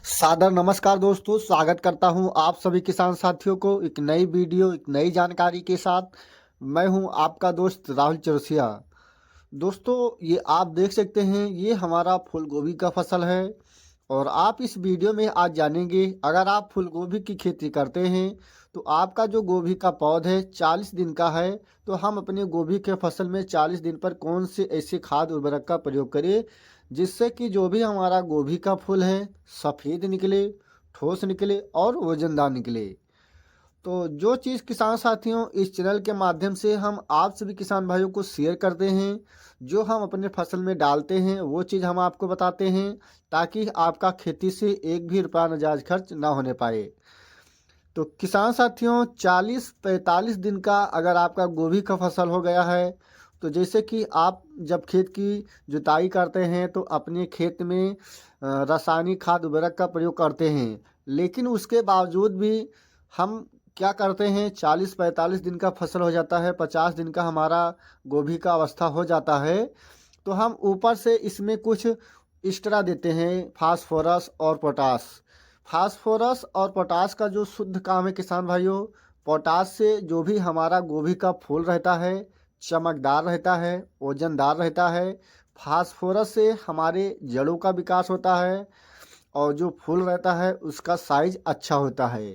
सादर नमस्कार दोस्तों, स्वागत करता हूं आप सभी किसान साथियों को एक नई वीडियो एक नई जानकारी के साथ। मैं हूं आपका दोस्त राहुल चौरसिया। दोस्तों, ये आप देख सकते हैं, ये हमारा फूल गोभी का फसल है और आप इस वीडियो में आज जानेंगे, अगर आप फूल गोभी की खेती करते हैं तो आपका जो गोभी का पौध है 40 दिन का है, तो हम अपने गोभी के फसल में 40 दिन पर कौन से ऐसे खाद उर्वरक का प्रयोग करें जिससे कि जो भी हमारा गोभी का फूल है सफ़ेद निकले, ठोस निकले और वजनदार निकले। तो जो चीज़ किसान साथियों इस चैनल के माध्यम से हम आप सभी किसान भाइयों को शेयर करते हैं, जो हम अपने फसल में डालते हैं वो चीज़ हम आपको बताते हैं, ताकि आपका खेती से एक भी रुपया नाजायज खर्च ना होने पाए। तो किसान साथियों 40-45 दिन का अगर आपका गोभी का फसल हो गया है, तो जैसे कि आप जब खेत की जुताई करते हैं तो अपने खेत में रासायनिक खाद उर्वरक का प्रयोग करते हैं, लेकिन उसके बावजूद भी हम क्या करते हैं, 40-45 दिन का फसल हो जाता है, 50 दिन का हमारा गोभी का अवस्था हो जाता है, तो हम ऊपर से इसमें कुछ एक्स्ट्रा देते हैं, फास्फोरस और पोटास। फास्फोरस और पोटास का जो शुद्ध काम है किसान भाइयों, पोटास से जो भी हमारा गोभी का फूल रहता है चमकदार रहता है, वजनदार रहता है। फास्फोरस से हमारे जड़ों का विकास होता है और जो फूल रहता है उसका साइज अच्छा होता है।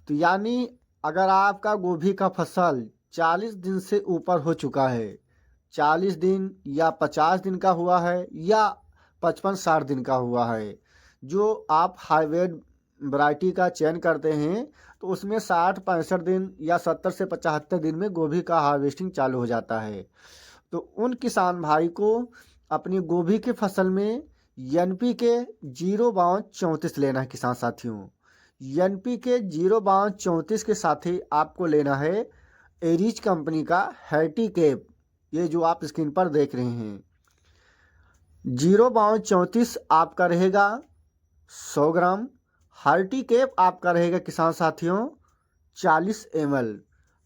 तो यानी अगर आपका गोभी का फसल 40 दिन से ऊपर हो चुका है, 40 दिन या 50 दिन का हुआ है या 55-60 दिन का हुआ है, जो आप हाइब्रिड वैरायटी का चयन करते हैं, तो उसमें 60-65 दिन या 70 से 75 दिन में गोभी का हार्वेस्टिंग चालू हो जाता है। तो उन किसान भाई को अपनी गोभी के फसल में NPK 05234 लेना है किसान साथियों। NPK 05234 के साथ ही आपको लेना है एरिच कंपनी का हैटी कैप, ये जो आप स्क्रीन पर देख रहे हैं। 05234 आपका रहेगा 100 ग्राम। हार्टी कैप आपका रहेगा किसान साथियों 40 ml।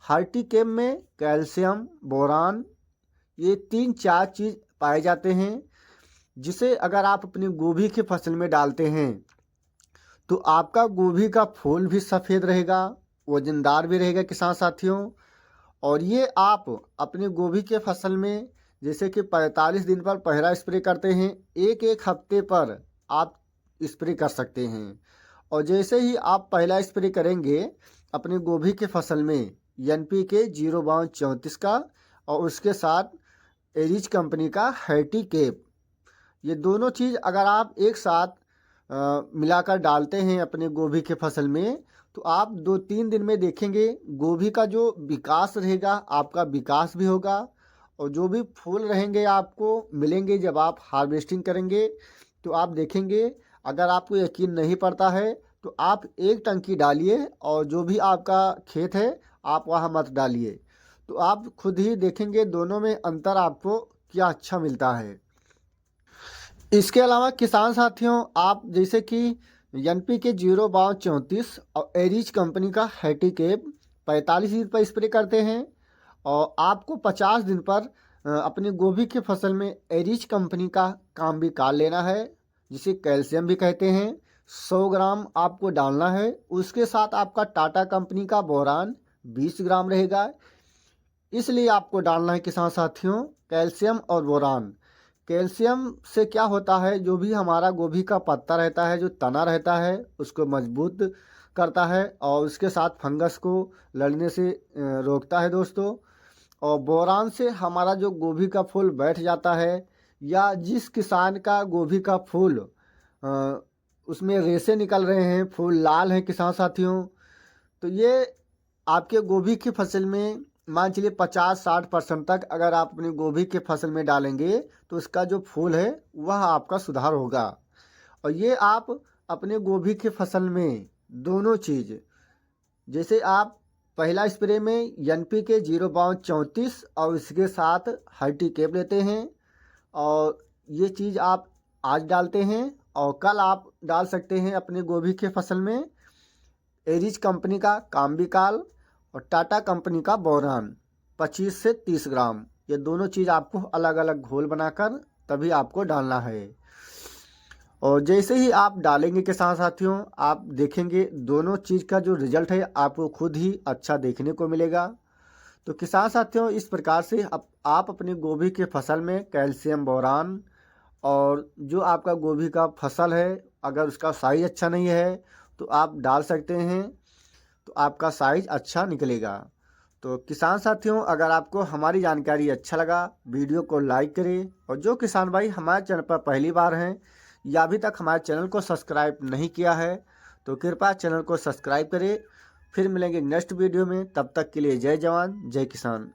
हार्टी कैप में कैल्शियम, बोरान, ये 3-4 चीज़ पाए जाते हैं, जिसे अगर आप अपनी गोभी की फसल में डालते हैं तो आपका गोभी का फूल भी सफ़ेद रहेगा, वजनदार भी रहेगा किसान साथियों। और ये आप अपने गोभी के फसल में जैसे कि 45 दिन पर पहला स्प्रे करते हैं, एक एक हफ्ते पर आप स्प्रे कर सकते हैं। और जैसे ही आप पहला स्प्रे करेंगे अपने गोभी के फसल में NPK 05234 का और उसके साथ एरिच कंपनी का हैटी कैप, ये दोनों चीज़ अगर आप एक साथ मिलाकर डालते हैं अपने गोभी के फसल में, तो आप 2-3 दिन में देखेंगे गोभी का जो विकास रहेगा, आपका विकास भी होगा और जो भी फूल रहेंगे आपको मिलेंगे जब आप हार्वेस्टिंग करेंगे, तो आप देखेंगे। अगर आपको यकीन नहीं पड़ता है तो आप एक टंकी डालिए और जो भी आपका खेत है आप वहाँ मत डालिए, तो आप खुद ही देखेंगे दोनों में अंतर आपको क्या अच्छा मिलता है। इसके अलावा किसान साथियों आप जैसे कि NPK 05234 और एरिच कंपनी का हैटी कैप 45 दिन पर स्प्रे करते हैं, और आपको 50 दिन पर अपनी गोभी की फसल में एरिच कंपनी का काम भी काल लेना है, जिसे कैल्शियम भी कहते हैं। 100 ग्राम आपको डालना है। उसके साथ आपका टाटा कंपनी का बोरान 20 ग्राम रहेगा। इसलिए आपको डालना है किसान साथियों कैल्शियम और बोरान। कैल्शियम से क्या होता है, जो भी हमारा गोभी का पत्ता रहता है, जो तना रहता है, उसको मजबूत करता है और उसके साथ फंगस को लड़ने से रोकता है दोस्तों। और बोरान से हमारा जो गोभी का फूल बैठ जाता है, या जिस किसान का गोभी का फूल उसमें रेशे निकल रहे हैं, फूल लाल हैं किसान साथियों, तो ये आपके गोभी की फसल में मान चलिए 50-60% तक अगर आप अपनी गोभी के फसल में डालेंगे तो उसका जो फूल है वह आपका सुधार होगा। और ये आप अपने गोभी के फसल में दोनों चीज़, जैसे आप पहला स्प्रे में NPK 05234 और इसके साथ हर्टी कैप लेते हैं, और ये चीज़ आप आज डालते हैं और कल आप डाल सकते हैं अपने गोभी के फसल में एरिच कंपनी का काम्बिकाल और टाटा कंपनी का बोरान 25 से 30 ग्राम। ये दोनों चीज़ आपको अलग अलग घोल बनाकर तभी आपको डालना है। और जैसे ही आप डालेंगे किसान साथियों, आप देखेंगे दोनों चीज़ का जो रिजल्ट है आपको खुद ही अच्छा देखने को मिलेगा। तो किसान साथियों, इस प्रकार से आप अपनी गोभी के फसल में कैल्शियम, बोरान और जो आपका गोभी का फसल है अगर उसका साइज अच्छा नहीं है तो आप डाल सकते हैं, तो आपका साइज अच्छा निकलेगा। तो किसान साथियों, अगर आपको हमारी जानकारी अच्छा लगा, वीडियो को लाइक करें, और जो किसान भाई हमारे चैनल पर पहली बार हैं या अभी तक हमारे चैनल को सब्सक्राइब नहीं किया है तो कृपया चैनल को सब्सक्राइब करें। फिर मिलेंगे नेक्स्ट वीडियो में, तब तक के लिए जय जवान जय किसान।